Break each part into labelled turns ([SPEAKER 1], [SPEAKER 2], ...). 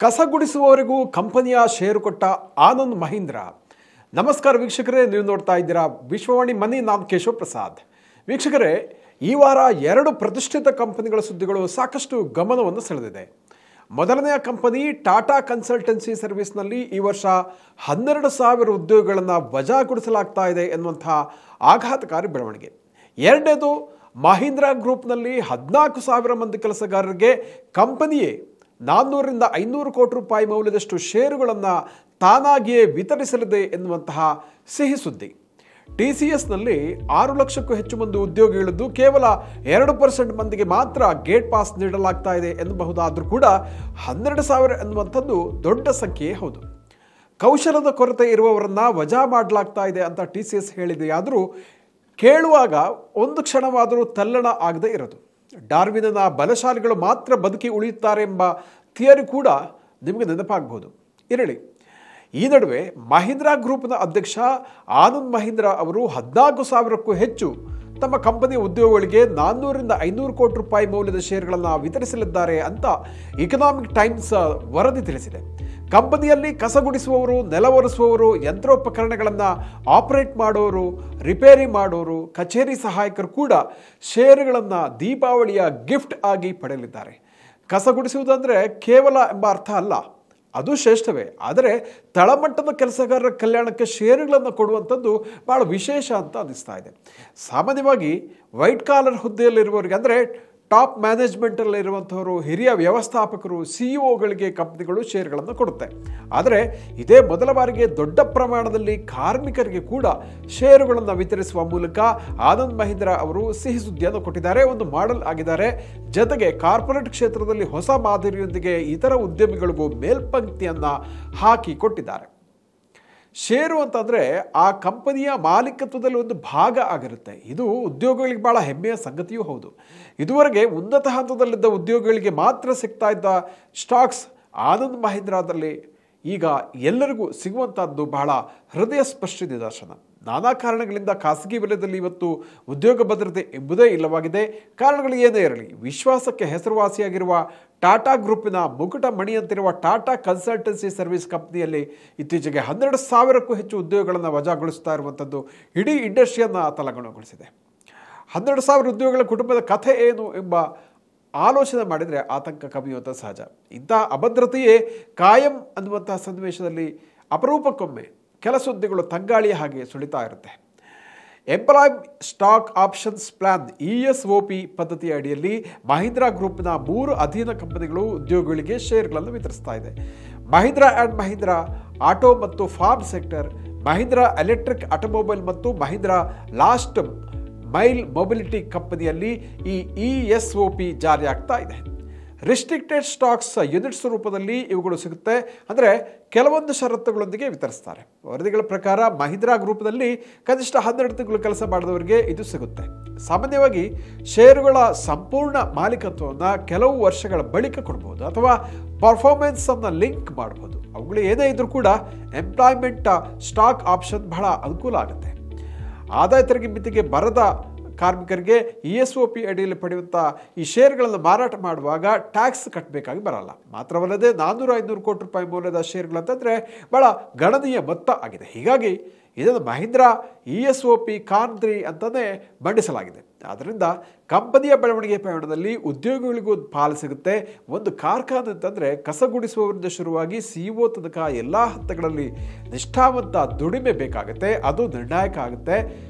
[SPEAKER 1] ಕಸಗುಡಿಸುವವರೆಗೂ ಕಂಪನಿಯ ಷೇರು ಕೊಟ್ಟ ಆನಂದ್ ಮಹೀಂದ್ರ. ನಮಸ್ಕಾರ ವೀಕ್ಷಕರೇ, ನೀವು ನೋಡ್ತಾ ಇದ್ದೀರಾ ವಿಶ್ವವಾಣಿ ಮನಿ. ನಾನು ಕೇಶವ ಪ್ರಸಾದ್. ವೀಕ್ಷಕರೇ, ಈ ವಾರ ಎರಡು ಪ್ರತಿಷ್ಠಿತ ಕಂಪನಿಗಳ ಸುದ್ದಿಗಳು ಸಾಕಷ್ಟು ಗಮನವನ್ನು ಸೆಳೆದಿದೆ. ಮೊದಲನೆಯ ಕಂಪನಿ ಟಾಟಾ ಕನ್ಸಲ್ಟೆನ್ಸಿ ಸರ್ವಿಸ್ನಲ್ಲಿ ಈ ವರ್ಷ 12,000 ಉದ್ಯೋಗಗಳನ್ನು ವಜಾಗೊಳಿಸಲಾಗ್ತಾ ಇದೆ ಎನ್ನುವಂಥ ಆಘಾತಕಾರಿ ಬೆಳವಣಿಗೆ. ಎರಡನೇದು, ಮಹೀಂದ್ರಾ ಗ್ರೂಪ್ನಲ್ಲಿ 14,000 ಮಂದಿ ಕೆಲಸಗಾರರಿಗೆ ಕಂಪನಿಯೇ 400ರಿಂದ 500 ಕೋಟಿ ರೂಪಾಯಿ ಮೌಲ್ಯದಷ್ಟು ಷೇರುಗಳನ್ನು ತಾನಾಗಿಯೇ ವಿತರಿಸಲಿದೆ ಎನ್ನುವಂತಹ ಸಿಹಿ ಸುದ್ದಿ. TCSನಲ್ಲಿ 6 ಲಕ್ಷಕ್ಕೂ ಹೆಚ್ಚು ಮಂದಿ ಉದ್ಯೋಗಿಗಳಿದ್ದು ಕೇವಲ 2% ಮಂದಿಗೆ ಮಾತ್ರ ಗೇಟ್ ಪಾಸ್ ನೀಡಲಾಗ್ತಾ ಇದೆ ಎನ್ನಬಹುದಾದರೂ ಕೂಡ 12,000 ಎನ್ನುವಂಥದ್ದು ದೊಡ್ಡ ಸಂಖ್ಯೆಯೇ ಹೌದು. ಕೌಶಲದ ಕೊರತೆ ಇರುವವರನ್ನ ವಜಾ ಮಾಡಲಾಗ್ತಾ ಇದೆ ಅಂತ TCS ಹೇಳಿದೆಯಾದರೂ ಕೇಳುವಾಗ ಒಂದು ಕ್ಷಣವಾದರೂ ತಲ್ಲಣ ಆಗದೆ ಇರೋದು. ಡಾರ್ವಿನನ ಬಲಶಾಲಿಗಳು ಮಾತ್ರ ಬದುಕಿ ಉಳಿಯುತ್ತಾರೆ ಎಂಬ ಥಿಯರಿ ಕೂಡ ನಿಮಗೆ ನೆನಪಾಗಬಹುದು. ಇರಲಿ, ಈ ನಡುವೆ ಮಹೀಂದ್ರಾ ಗ್ರೂಪ್ನ ಅಧ್ಯಕ್ಷ ಆನಂದ್ ಮಹೀಂದ್ರ ಅವರು 14,000ಕ್ಕೂ ಹೆಚ್ಚು ತಮ್ಮ ಕಂಪನಿಯ ಉದ್ಯೋಗಿಗಳಿಗೆ 400ರಿಂದ 500 ಕೋಟಿ ರೂಪಾಯಿ ಮೌಲ್ಯದ ಷೇರುಗಳನ್ನು ವಿತರಿಸಲಿದ್ದಾರೆ ಅಂತ ಇಕನಾಮಿಕ್ ಟೈಮ್ಸ್ ವರದಿ ತಿಳಿಸಿದೆ. ಕಂಪನಿಯಲ್ಲಿ ಕಸಗುಡಿಸುವವರು, ನೆಲ ಒರೆಸುವವರು, ಯಂತ್ರೋಪಕರಣಗಳನ್ನು ಆಪರೇಟ್ ಮಾಡೋರು, ರಿಪೇರಿ ಮಾಡೋರು, ಕಚೇರಿ ಸಹಾಯಕರು ಕೂಡ ಷೇರುಗಳನ್ನು ದೀಪಾವಳಿಯ ಗಿಫ್ಟ್ ಆಗಿ ಪಡೆಯಲಿದ್ದಾರೆ. ಕಸಗುಡಿಸುವುದಂದರೆ ಕೇವಲ ಎಂಬ ಅರ್ಥ ಅಲ್ಲ, ಅದು ಶ್ರೇಷ್ಠವೇ. ಆದರೆ ತಳಮಟ್ಟದ ಕೆಲಸಗಾರರ ಕಲ್ಯಾಣಕ್ಕೆ ಷೇರುಗಳನ್ನು ಕೊಡುವಂಥದ್ದು ಭಾಳ ವಿಶೇಷ ಅಂತ ಅನ್ನಿಸ್ತಾ ಇದೆ. ಸಾಮಾನ್ಯವಾಗಿ ವೈಟ್ ಕಾಲರ್ ಹುದ್ದೆಯಲ್ಲಿರುವವರಿಗೆ, ಅಂದರೆ ಟಾಪ್ ಮ್ಯಾನೇಜ್ಮೆಂಟಲ್ಲಿರುವಂಥವರು, ಹಿರಿಯ ವ್ಯವಸ್ಥಾಪಕರು, CEO ಗಳಿಗೆ ಕಂಪ್ನಿಗಳು ಷೇರುಗಳನ್ನು ಕೊಡುತ್ತೆ. ಆದರೆ ಇದೇ ಮೊದಲ ಬಾರಿಗೆ ದೊಡ್ಡ ಪ್ರಮಾಣದಲ್ಲಿ ಕಾರ್ಮಿಕರಿಗೆ ಕೂಡ ಷೇರುಗಳನ್ನು ವಿತರಿಸುವ ಮೂಲಕ ಆನಂದ್ ಮಹೀಂದ್ರ ಅವರು ಸಿಹಿ ಸುದ್ದಿಯನ್ನು ಕೊಟ್ಟಿದ್ದಾರೆ, ಒಂದು ಮಾಡೆಲ್ ಆಗಿದ್ದಾರೆ. ಜೊತೆಗೆ ಕಾರ್ಪೊರೇಟ್ ಕ್ಷೇತ್ರದಲ್ಲಿ ಹೊಸ ಮಾದರಿಯೊಂದಿಗೆ ಇತರ ಉದ್ಯಮಿಗಳಿಗೂ ಮೇಲ್ಪಂಕ್ತಿಯನ್ನು ಹಾಕಿ ಕೊಟ್ಟಿದ್ದಾರೆ. ಷೇರು ಅಂತಂದರೆ ಆ ಕಂಪನಿಯ ಮಾಲೀಕತ್ವದಲ್ಲಿ ಒಂದು ಭಾಗ ಆಗಿರುತ್ತೆ. ಇದು ಉದ್ಯೋಗಿಗಳಿಗೆ ಭಾಳ ಹೆಮ್ಮೆಯ ಸಂಗತಿಯೂ ಹೌದು. ಇದುವರೆಗೆ ಉನ್ನತ ಹಂತದಲ್ಲಿದ್ದ ಉದ್ಯೋಗಿಗಳಿಗೆ ಮಾತ್ರ ಸಿಗ್ತಾ ಇದ್ದ ಸ್ಟಾಕ್ಸ್ ಆನಂದ್ ಮಹೀಂದ್ರಾದಲ್ಲಿ ಈಗ ಎಲ್ಲರಿಗೂ ಸಿಗುವಂಥದ್ದು ಬಹಳ ಹೃದಯ ಸ್ಪರ್ಶಿ ನಿದರ್ಶನ. ನಾನಾ ಕಾರಣಗಳಿಂದ ಖಾಸಗಿ ವಲಯದಲ್ಲಿ ಇವತ್ತು ಉದ್ಯೋಗ ಭದ್ರತೆ ಎಂಬುದೇ ಇಲ್ಲವಾಗಿದೆ. ಕಾರಣಗಳು ಏನೇ ಇರಲಿ, ವಿಶ್ವಾಸಕ್ಕೆ ಹೆಸರುವಾಸಿಯಾಗಿರುವ ಟಾಟಾ ಗ್ರೂಪಿನ ಮುಕುಟ ಮಣಿಯಂತಿರುವ ಟಾಟಾ ಕನ್ಸಲ್ಟೆನ್ಸಿ ಸರ್ವಿಸ್ ಕಂಪ್ನಿಯಲ್ಲಿ ಇತ್ತೀಚೆಗೆ 12,000ಕ್ಕೂ ಹೆಚ್ಚು ಉದ್ಯೋಗಗಳನ್ನು ವಜಾಗೊಳಿಸ್ತಾ ಇರುವಂಥದ್ದು ಇಡೀ ಇಂಡಸ್ಟ್ರಿಯನ್ನು ತಲ್ಲಣಗೊಳಿಸಿದೆ. 12,000 ಉದ್ಯೋಗಗಳ ಕುಟುಂಬದ ಕಥೆ ಏನು ಎಂಬ ಆಲೋಚನೆ ಮಾಡಿದರೆ ಆತಂಕ ಕವಿಯುವಂಥ ಸಹಜ. ಇಂಥ ಅಭದ್ರತೆಯೇ ಕಾಯಂ ಅನ್ನುವಂಥ ಸನ್ನಿವೇಶದಲ್ಲಿ ಅಪರೂಪಕ್ಕೊಮ್ಮೆ ಕೆಲ ಸುದ್ದಿಗಳು ತಂಗಾಳಿಯ ಹಾಗೆ ಸುಳಿತಾ ಇರುತ್ತೆ. Employee stock options plan ESOP ಪದ್ಧತಿಯ ಅಡಿಯಲ್ಲಿ ಮಹೀಂದ್ರಾ ಗ್ರೂಪ್ನ 3 ಅಧೀನ ಕಂಪನಿಗಳು ಉದ್ಯೋಗಿಗಳಿಗೆ ಷೇರುಗಳನ್ನು ವಿತರಿಸ್ತಾ ಇದೆ. ಮಹೀಂದ್ರಾ ಆ್ಯಂಡ್ ಮಹೀಂದ್ರಾ ಆಟೋ ಮತ್ತು farm sector, Mahindra electric automobile ಮತ್ತು ಮಹೀಂದ್ರಾ ಲಾಸ್ಟ್ ಮೈಲ್ ಮೊಬಿಲಿಟಿ ಕಂಪನಿಯಲ್ಲಿ ಈ ESOP ಜಾರಿಯಾಗ್ತಾ ಇದೆ. ರಿಸ್ಟ್ರಿಕ್ಟೆಡ್ ಸ್ಟಾಕ್ಸ್ ಯೂನಿಟ್ಸ್ ರೂಪದಲ್ಲಿ ಇವುಗಳು ಸಿಗುತ್ತೆ, ಅಂದರೆ ಕೆಲವೊಂದು ಷರತ್ತುಗಳೊಂದಿಗೆ ವಿತರಿಸ್ತಾರೆ. ವರದಿಗಳ ಪ್ರಕಾರ ಮಹೀಂದ್ರಾ ಗ್ರೂಪ್ನಲ್ಲಿ ಕನಿಷ್ಠ 12 ತಿಂಗಳು ಕೆಲಸ ಮಾಡಿದವರಿಗೆ ಇದು ಸಿಗುತ್ತೆ. ಸಾಮಾನ್ಯವಾಗಿ ಷೇರುಗಳ ಸಂಪೂರ್ಣ ಮಾಲೀಕತ್ವವನ್ನು ಕೆಲವು ವರ್ಷಗಳ ಬಳಿಕ ಕೊಡ್ಬೋದು ಅಥವಾ ಪರ್ಫಾರ್ಮೆನ್ಸನ್ನು ಲಿಂಕ್ ಮಾಡ್ಬೋದು. ಅವುಗಳು ಏನೇ ಇದ್ರೂ ಕೂಡ ಎಂಪ್ಲಾಯ್ಮೆಂಟ್ ಸ್ಟಾಕ್ ಆಪ್ಷನ್ ಬಹಳ ಅನುಕೂಲ ಆಗುತ್ತೆ. ಆದಾಯ ತೆರಿಗೆ ಮಿತಿಗೆ ಬರದ ಕಾರ್ಮಿಕರಿಗೆ ESOP ಅಡಿಯಲ್ಲಿ ಪಡೆಯುವಂಥ ಈ ಷೇರುಗಳನ್ನು ಮಾರಾಟ ಮಾಡುವಾಗ ಟ್ಯಾಕ್ಸ್ ಕಟ್ಟಬೇಕಾಗಿ ಬರಲ್ಲ. ಮಾತ್ರವಲ್ಲದೆ 400-500 ಕೋಟಿ ರೂಪಾಯಿ ಮೌಲ್ಯದ ಷೇರುಗಳಂತಂದರೆ ಭಾಳ ಗಣನೀಯ ಮೊತ್ತ ಆಗಿದೆ. ಹೀಗಾಗಿ ಇದನ್ನು ಮಹೀಂದ್ರಾ ESOP ಕಾನ್3 ಅಂತಲೇ ಮಂಡಿಸಲಾಗಿದೆ. ಆದ್ದರಿಂದ ಕಂಪನಿಯ ಬೆಳವಣಿಗೆ ಪಯಣದಲ್ಲಿ ಉದ್ಯೋಗಿಗಳಿಗೂ ಪಾಲು ಸಿಗುತ್ತೆ. ಒಂದು ಕಾರ್ಖಾನೆ ಅಂತಂದರೆ ಕಸಗುಡಿಸುವವರಿಂದ ಶುರುವಾಗಿ CEO ತನಕ ಎಲ್ಲ ಹಂತಗಳಲ್ಲಿ ನಿಷ್ಠಾವಂತ ದುಡಿಮೆ ಬೇಕಾಗುತ್ತೆ. ಅದು ನಿರ್ಣಾಯಕ ಆಗುತ್ತೆ.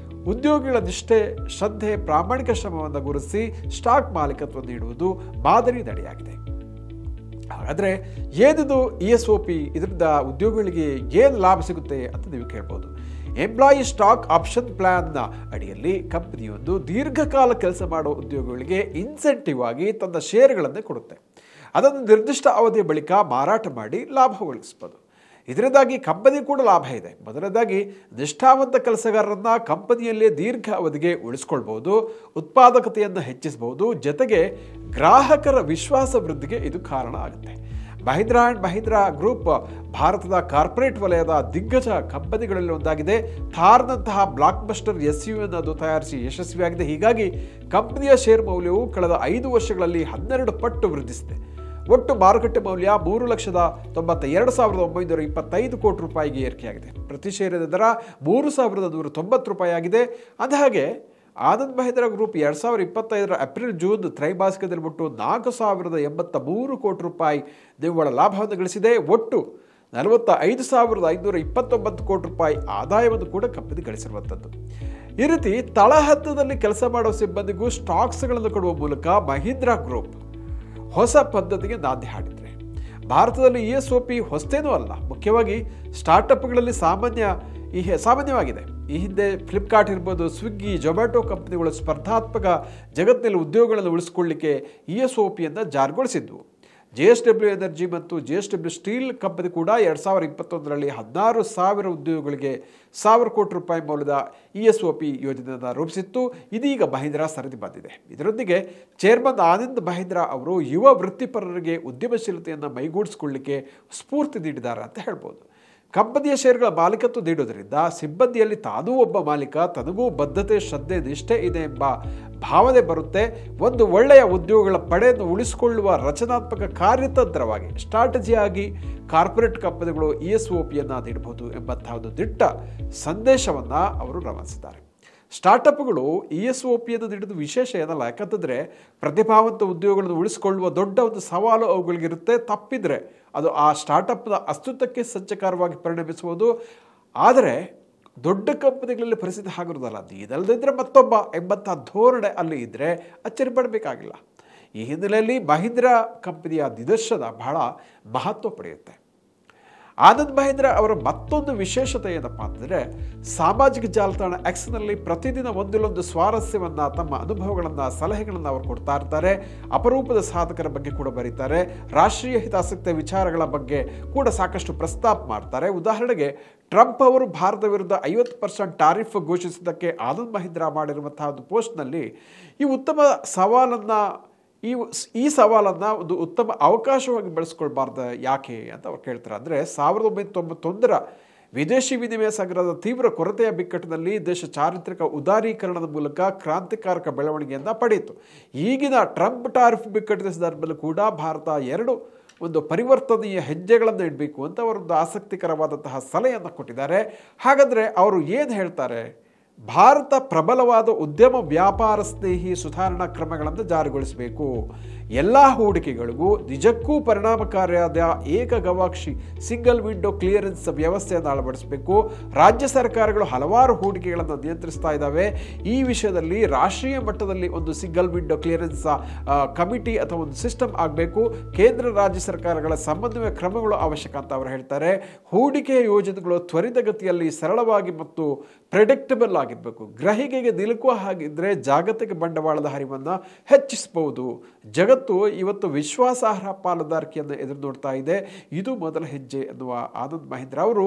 [SPEAKER 1] ಉದ್ಯೋಗಿಗಳ ನಿಷ್ಠೆ, ಶ್ರದ್ಧೆ, ಪ್ರಾಮಾಣಿಕ ಶ್ರಮವನ್ನು ಗುರುತಿಸಿ ಸ್ಟಾಕ್ ಮಾಲೀಕತ್ವ ನೀಡುವುದು ಮಾದರಿ ನಡೆಯಾಗಿದೆ. ಹಾಗಾದರೆ ಏನಿದು ESOP? ಇದರಿಂದ ಉದ್ಯೋಗಿಗಳಿಗೆ ಏನು ಲಾಭ ಸಿಗುತ್ತೆ ಅಂತ ನೀವು ಕೇಳ್ಬೋದು. ಎಂಪ್ಲಾಯಿ ಸ್ಟಾಕ್ ಆಪ್ಷನ್ ಪ್ಲಾನ್ನ ಅಡಿಯಲ್ಲಿ ಕಂಪನಿಯೊಂದು ದೀರ್ಘಕಾಲ ಕೆಲಸ ಮಾಡುವ ಉದ್ಯೋಗಿಗಳಿಗೆ ಇನ್ಸೆಂಟಿವ್ ಆಗಿ ತನ್ನ ಷೇರುಗಳನ್ನೇ ಕೊಡುತ್ತೆ. ಅದನ್ನು ನಿರ್ದಿಷ್ಟ ಅವಧಿಯ ಬಳಿಕ ಮಾರಾಟ ಮಾಡಿ ಲಾಭ ಗಳಿಸ್ಬೋದು. ಇದರಿಂದಾಗಿ ಕಂಪನಿ ಕೂಡ ಲಾಭ ಇದೆ. ಮೊದಲನೇದಾಗಿ ನಿಷ್ಠಾವಂತ ಕೆಲಸಗಾರರನ್ನ ಕಂಪನಿಯಲ್ಲೇ ದೀರ್ಘ ಅವಧಿಗೆ ಉಳಿಸ್ಕೊಳ್ಬೋದು, ಉತ್ಪಾದಕತೆಯನ್ನು ಹೆಚ್ಚಿಸಬಹುದು, ಜೊತೆಗೆ ಗ್ರಾಹಕರ ವಿಶ್ವಾಸ ವೃದ್ಧಿಗೆ ಇದು ಕಾರಣ ಆಗುತ್ತೆ. ಮಹೀಂದ್ರಾ ಆ್ಯಂಡ್ ಮಹೀಂದ್ರಾ ಗ್ರೂಪ್ ಭಾರತದ ಕಾರ್ಪೊರೇಟ್ ವಲಯದ ದಿಗ್ಗಜ ಕಂಪನಿಗಳಲ್ಲಿ ಒಂದಾಗಿದೆ. ಥಾರ್ನಂತಹ ಬ್ಲಾಕ್ ಬಸ್ಟರ್ SUV ಅದು ತಯಾರಿಸಿ ಯಶಸ್ವಿಯಾಗಿದೆ. ಹೀಗಾಗಿ ಕಂಪನಿಯ ಷೇರು ಮೌಲ್ಯವು ಕಳೆದ 5 ವರ್ಷಗಳಲ್ಲಿ 12 ಪಟ್ಟು ವೃದ್ಧಿಸಿದೆ. ಒಟ್ಟು ಮಾರುಕಟ್ಟೆ ಮೌಲ್ಯ 3,92,925 ಕೋಟಿ ರೂಪಾಯಿಗೆ ಏರಿಕೆಯಾಗಿದೆ. ಪ್ರತಿ ಷೇರಿನ ದರ 3,190 ರೂಪಾಯಿ ಆಗಿದೆ. ಅಂದಹಾಗೆ Anand Mahindra group 2025 April June ತ್ರೈಮಾಸಿಕದಲ್ಲಿ ಒಟ್ಟು 4,083 ಕೋಟಿ ರೂಪಾಯಿ ನಿವ್ವಳ ಲಾಭವನ್ನು ಗಳಿಸಿದೆ. ಒಟ್ಟು 45,529 ಕೋಟಿ ರೂಪಾಯಿ ಆದಾಯವನ್ನು ಕೂಡ ಕಂಪನಿ ಗಳಿಸಿರುವಂಥದ್ದು. ಈ ರೀತಿ ತಳಹಂತದಲ್ಲಿ ಕೆಲಸ ಮಾಡುವ ಸಿಬ್ಬಂದಿಗೂ ಸ್ಟಾಕ್ಸ್ಗಳನ್ನು ಕೊಡುವ ಮೂಲಕ ಮಹೀಂದ್ರಾ ಗ್ರೂಪ್ ಹೊಸ ಪದ್ಧತಿಗೆ ನಾಂದಿ ಹಾಡಿದ್ರೆ. ಭಾರತದಲ್ಲಿ ESOP ಹೊಸತೇನೂ ಅಲ್ಲ, ಮುಖ್ಯವಾಗಿ ಸ್ಟಾರ್ಟಪ್ಗಳಲ್ಲಿ ಸಾಮಾನ್ಯವಾಗಿದೆ. ಈ ಹಿಂದೆ ಫ್ಲಿಪ್ಕಾರ್ಟ್ ಇರ್ಬೋದು, ಸ್ವಿಗ್ಗಿ, ಜೊಮ್ಯಾಟೊ ಕಂಪನಿಗಳು ಸ್ಪರ್ಧಾತ್ಮಕ ಜಗತ್ತಿನಲ್ಲಿ ಉದ್ಯೋಗಗಳನ್ನು ಉಳಿಸಿಕೊಳ್ಳಿಕ್ಕೆ ESOPಯನ್ನು ಜಾರಿಗೊಳಿಸಿದ್ವು. JSW ಎನರ್ಜಿ ಮತ್ತು JSW ಸ್ಟೀಲ್ ಕಂಪನಿ ಕೂಡ 2021ರಲ್ಲಿ 16,000 ಉದ್ಯೋಗಗಳಿಗೆ 1,000 ಕೋಟಿ ರೂಪಾಯಿ ಮೌಲ್ಯದ ESOP ಯೋಜನೆಯನ್ನು ರೂಪಿಸಿತ್ತು. ಇದೀಗ ಮಹೀಂದ್ರಾ ಸರದಿ ಬಂದಿದೆ. ಇದರೊಂದಿಗೆ ಚೇರ್ಮನ್ ಆನಂದ್ ಮಹೀಂದ್ರಾ ಅವರು ಯುವ ವೃತ್ತಿಪರರಿಗೆ ಉದ್ಯಮಶೀಲತೆಯನ್ನು ಮೈಗೂಡಿಸಿಕೊಳ್ಳಿಕ್ಕೆ ಸ್ಫೂರ್ತಿ ನೀಡಿದ್ದಾರೆ ಅಂತ ಹೇಳ್ಬೋದು. ಕಂಪನಿಯ ಷೇರುಗಳ ಮಾಲೀಕತ್ವ ನೀಡೋದರಿಂದ ಸಿಬ್ಬಂದಿಯಲ್ಲಿ ತಾನೂ ಒಬ್ಬ ಮಾಲೀಕ, ತನಗೂ ಬದ್ಧತೆ, ಶ್ರದ್ಧೆ, ನಿಷ್ಠೆ ಇದೆ ಎಂಬ ಭಾವನೆ ಬರುತ್ತೆ. ಒಂದು ಒಳ್ಳೆಯ ಉದ್ಯೋಗಗಳ ಪಡೆಯನ್ನು ಉಳಿಸಿಕೊಳ್ಳುವ ರಚನಾತ್ಮಕ ಕಾರ್ಯತಂತ್ರವಾಗಿ, ಸ್ಟ್ರಾಟಜಿಯಾಗಿ ಕಾರ್ಪೊರೇಟ್ ಕಂಪನಿಗಳು ESOPಯನ್ನು ನೀಡಬಹುದು ಎಂಬಂತಹ ಒಂದು ದಿಟ್ಟ ಸಂದೇಶವನ್ನು ಅವರು ರವಾನಿಸಿದ್ದಾರೆ. ಸ್ಟಾರ್ಟಪ್ಗಳು ESOPಯನ್ನು ನೀಡೋದು ವಿಶೇಷ ಏನಲ್ಲ, ಯಾಕಂತಂದರೆ ಪ್ರತಿಭಾವಂತ ಉದ್ಯೋಗಗಳನ್ನು ಉಳಿಸಿಕೊಳ್ಳುವ ದೊಡ್ಡ ಒಂದು ಸವಾಲು ಅವುಗಳಿಗಿರುತ್ತೆ. ತಪ್ಪಿದರೆ ಅದು ಆ ಸ್ಟಾರ್ಟಪ್ನ ಅಸ್ತಿತ್ವಕ್ಕೆ ಸಂಚಕಾರವಾಗಿ ಪರಿಣಮಿಸುವುದು. ಆದರೆ ದೊಡ್ಡ ಕಂಪನಿಗಳಲ್ಲಿ ಪರಿಸ್ಥಿತಿ ಆಗಿರೋದಲ್ಲ, ಇದಲ್ಲದಿದ್ದರೆ ಮತ್ತೊಬ್ಬ ಎಂಬಂಥ ಧೋರಣೆ ಅಲ್ಲಿ ಇದ್ದರೆ ಅಚ್ಚರಿ ಪಡಬೇಕಾಗಿಲ್ಲ. ಈ ಹಿನ್ನೆಲೆಯಲ್ಲಿ ಮಹೀಂದ್ರಾ ಕಂಪನಿಯ ನಿದರ್ಶನ ಬಹಳ ಮಹತ್ವ ಪಡೆಯುತ್ತೆ. ಆನಂದ್ ಮಹೀಂದ್ರಾ ಅವರ ಮತ್ತೊಂದು ವಿಶೇಷತೆ ಏನಪ್ಪ ಅಂತಂದರೆ, ಸಾಮಾಜಿಕ ಜಾಲತಾಣ ಎಕ್ಸ್ನಲ್ಲಿ ಪ್ರತಿದಿನ ಒಂದಿಲ್ಲೊಂದು ಸ್ವಾರಸ್ಯವನ್ನು, ತಮ್ಮ ಅನುಭವಗಳನ್ನು, ಸಲಹೆಗಳನ್ನು ಅವರು ಕೊಡ್ತಾ ಇರ್ತಾರೆ. ಅಪರೂಪದ ಸಾಧಕರ ಬಗ್ಗೆ ಕೂಡ ಬರೀತಾರೆ. ರಾಷ್ಟ್ರೀಯ ಹಿತಾಸಕ್ತಿಯ ವಿಚಾರಗಳ ಬಗ್ಗೆ ಕೂಡ ಸಾಕಷ್ಟು ಪ್ರಸ್ತಾಪ ಮಾಡ್ತಾರೆ. ಉದಾಹರಣೆಗೆ ಟ್ರಂಪ್ ಅವರು ಭಾರತ ವಿರುದ್ಧ 50% ಟಾರಿಫ್ ಘೋಷಿಸಿದ್ದಕ್ಕೆ ಆನಂದ್ ಮಹೀಂದ್ರಾ ಮಾಡಿರುವಂತಹ ಒಂದು ಪೋಸ್ಟ್ನಲ್ಲಿ ಈ ಸವಾಲನ್ನು ಒಂದು ಉತ್ತಮ ಅವಕಾಶವಾಗಿ ಬಳಸ್ಕೊಳ್ಬಾರ್ದು ಯಾಕೆ ಅಂತ ಅವ್ರು ಕೇಳ್ತಾರೆ. ಅಂದರೆ 1991ರ ವಿದೇಶಿ ವಿನಿಮಯ ಸಂಗ್ರಹದ ತೀವ್ರ ಕೊರತೆಯ ಬಿಕ್ಕಟ್ಟಿನಲ್ಲಿ ದೇಶ ಚಾರಿತ್ರಿಕ ಉದಾರೀಕರಣದ ಮೂಲಕ ಕ್ರಾಂತಿಕಾರಕ ಬೆಳವಣಿಗೆಯನ್ನು ಪಡೆಯಿತು. ಈಗಿನ ಟ್ರಂಪ್ ಟಾರಿಫ್ ಬಿಕ್ಕಟ್ಟಿನ ಸಂದರ್ಭದಲ್ಲೂ ಕೂಡ ಭಾರತ ಒಂದು ಪರಿವರ್ತನೀಯ ಹೆಜ್ಜೆಗಳನ್ನು ಇಡಬೇಕು ಅಂತ ಅವರೊಂದು ಆಸಕ್ತಿಕರವಾದಂತಹ ಸಲಹೆಯನ್ನು ಕೊಟ್ಟಿದ್ದಾರೆ. ಹಾಗಾದರೆ ಅವರು ಏನು ಹೇಳ್ತಾರೆ? ಭಾರತ ಪ್ರಬಲವಾದ ಉದ್ಯಮ ವ್ಯಾಪಾರ ಸ್ನೇಹಿ ಸುಧಾರಣಾ ಕ್ರಮಗಳನ್ನು ಜಾರಿಗೊಳಿಸಬೇಕು. ಎಲ್ಲ ಹೂಡಿಕೆಗಳಿಗೂ ನಿಜಕ್ಕೂ ಪರಿಣಾಮಕಾರಿಯಾದ ಏಕಗವಾಕ್ಷಿ ಸಿಂಗಲ್ ವಿಂಡೋ ಕ್ಲಿಯರೆನ್ಸ್ ವ್ಯವಸ್ಥೆಯನ್ನು ಅಳವಡಿಸಬೇಕು. ರಾಜ್ಯ ಸರ್ಕಾರಗಳು ಹಲವಾರು ಹೂಡಿಕೆಗಳನ್ನು ನಿಯಂತ್ರಿಸ್ತಾ ಇದ್ದಾವೆ. ಈ ವಿಷಯದಲ್ಲಿ ರಾಷ್ಟ್ರೀಯ ಮಟ್ಟದಲ್ಲಿ ಒಂದು ಸಿಂಗಲ್ ವಿಂಡೋ ಕ್ಲಿಯರೆನ್ಸ್ ಕಮಿಟಿ ಅಥವಾ ಒಂದು ಸಿಸ್ಟಮ್ ಆಗಬೇಕು. ಕೇಂದ್ರ ರಾಜ್ಯ ಸರ್ಕಾರಗಳ ಸಮನ್ವಯ ಕ್ರಮಗಳು ಅವಶ್ಯಕ ಅಂತ ಅವರು ಹೇಳ್ತಾರೆ. ಹೂಡಿಕೆಯ ಯೋಜನೆಗಳು ತ್ವರಿತಗತಿಯಲ್ಲಿ, ಸರಳವಾಗಿ ಮತ್ತು ಪ್ರೆಡಿಕ್ಟಬಲ್ ಆಗಿರಬೇಕು. ಗ್ರಹಿಕೆಗೆ ನಿಲುಕುವ ಹಾಗಿದ್ರೆ ಜಾಗತಿಕ ಬಂಡವಾಳದ ಹರಿವನ್ನು ಹೆಚ್ಚಿಸಬಹುದು. ಜಗತ್ತು ಇವತ್ತು ವಿಶ್ವಾಸಾರ್ಹ ಪಾಲುದಾರಿಕೆಯನ್ನು ಎದುರು ನೋಡ್ತಾ ಇದೆ. ಇದು ಮೊದಲ ಹೆಜ್ಜೆ ಎನ್ನುವ ಆನಂದ್ ಮಹೀಂದ್ರಾ ಅವರು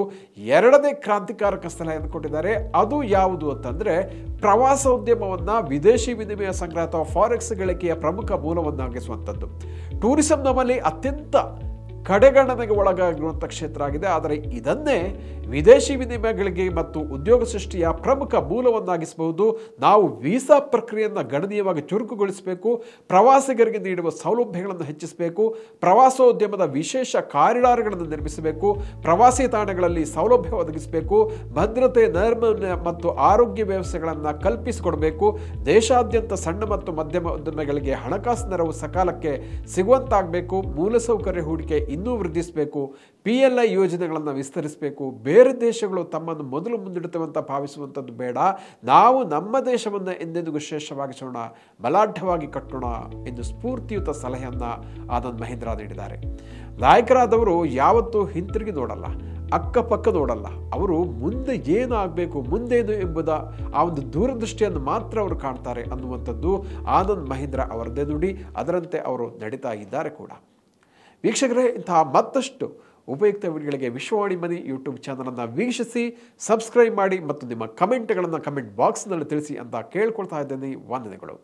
[SPEAKER 1] ಎರಡನೇ ಕ್ರಾಂತಿಕಾರಕ ಸಲಹೆಯನ್ನು ಕೊಟ್ಟಿದ್ದಾರೆ. ಅದು ಯಾವುದು ಅಂತಂದರೆ, ಪ್ರವಾಸೋದ್ಯಮವನ್ನು ವಿದೇಶಿ ವಿನಿಮಯ ಸಂಗ್ರಹ ಅಥವಾ ಫಾರೆಕ್ಸ್ ಗಳಿಕೆಯ ಪ್ರಮುಖ ಮೂಲವನ್ನಾಗಿಸುವಂಥದ್ದು. ಟೂರಿಸಂ ನಮ್ಮಲ್ಲಿ ಅತ್ಯಂತ ಕಡೆಗಣನೆಗೆ ಒಳಗಾಗಿರುವಂಥ ಕ್ಷೇತ್ರ ಆಗಿದೆ. ಆದರೆ ಇದನ್ನೇ ವಿದೇಶಿ ವಿನಿಮಯಗಳಿಗೆ ಮತ್ತು ಉದ್ಯೋಗ ಸೃಷ್ಟಿಯ ಪ್ರಮುಖ ಮೂಲವನ್ನಾಗಿಸಬಹುದು. ನಾವು ವೀಸಾ ಪ್ರಕ್ರಿಯೆಯನ್ನು ಗಣನೀಯವಾಗಿ ಚುರುಕುಗೊಳಿಸಬೇಕು. ಪ್ರವಾಸಿಗರಿಗೆ ನೀಡುವ ಸೌಲಭ್ಯಗಳನ್ನು ಹೆಚ್ಚಿಸಬೇಕು. ಪ್ರವಾಸೋದ್ಯಮದ ವಿಶೇಷ ಕಾರಿಡಾರ್ಗಳನ್ನು ನಿರ್ಮಿಸಬೇಕು. ಪ್ರವಾಸಿ ತಾಣಗಳಲ್ಲಿ ಸೌಲಭ್ಯ ಒದಗಿಸಬೇಕು. ಭದ್ರತೆ, ನೈರ್ಮಲ್ಯ ಮತ್ತು ಆರೋಗ್ಯ ವ್ಯವಸ್ಥೆಗಳನ್ನು ಕಲ್ಪಿಸಿಕೊಡಬೇಕು. ದೇಶಾದ್ಯಂತ ಸಣ್ಣ ಮತ್ತು ಮಧ್ಯಮ ಉದ್ಯಮಗಳಿಗೆ ಹಣಕಾಸು ನೆರವು ಸಕಾಲಕ್ಕೆ ಸಿಗುವಂತಾಗಬೇಕು. ಮೂಲಸೌಕರ್ಯ ಹೂಡಿಕೆ ಇನ್ನೂ ವೃದ್ಧಿಸಬೇಕು. PLI ಯೋಜನೆಗಳನ್ನು ವಿಸ್ತರಿಸಬೇಕು. ಬೇರೆ ದೇಶಗಳು ತಮ್ಮನ್ನು ಮೊದಲು ಮುಂದಿಡುತ್ತವೆ ಅಂತ ಭಾವಿಸುವಂಥದ್ದು ಬೇಡ. ನಾವು ನಮ್ಮ ದೇಶವನ್ನು ಎಂದೆಂದಿಗೂ ಶ್ರೇಷ್ಠವಾಗಿಸೋಣ, ಬಲಾಢ್ಯವಾಗಿ ಕಟ್ಟೋಣ ಎಂದು ಸ್ಫೂರ್ತಿಯುತ ಸಲಹೆಯನ್ನು ಆನಂದ್ ಮಹೀಂದ್ರಾ ನೀಡಿದ್ದಾರೆ. ನಾಯಕರಾದವರು ಯಾವತ್ತೂ ಹಿಂತಿರುಗಿ ನೋಡಲ್ಲ, ಅಕ್ಕಪಕ್ಕ ನೋಡಲ್ಲ. ಅವರು ಮುಂದೆ ಏನು ಆಗಬೇಕು, ಮುಂದೇನು ಎಂಬುದ ಆ ಒಂದು ದೂರದೃಷ್ಟಿಯನ್ನು ಮಾತ್ರ ಅವರು ಕಾಣ್ತಾರೆ ಅನ್ನುವಂಥದ್ದು ಆನಂದ್ ಮಹೀಂದ್ರಾ ಅವರದೇ ನುಡಿ. ಅದರಂತೆ ಅವರು ನಡೀತಾ ಇದ್ದಾರೆ ಕೂಡ. ವೀಕ್ಷಕರೇ, ಇಂತಹ ಮತ್ತಷ್ಟು ಉಪಯುಕ್ತ ವಿಡಿಯೋಗಳಿಗೆ ವಿಶ್ವವಾಣಿ ಮನಿ ಯೂಟ್ಯೂಬ್ ಚಾನಲನ್ನು ವೀಕ್ಷಿಸಿ, ಸಬ್ಸ್ಕ್ರೈಬ್ ಮಾಡಿ ಮತ್ತು ನಿಮ್ಮ ಕಮೆಂಟ್ಗಳನ್ನು ಕಮೆಂಟ್ ಬಾಕ್ಸ್ನಲ್ಲಿ ತಿಳಿಸಿ ಅಂತ ಕೇಳ್ಕೊಳ್ತಾ ಇದ್ದೇನೆ. ವಂದನೆಗಳು.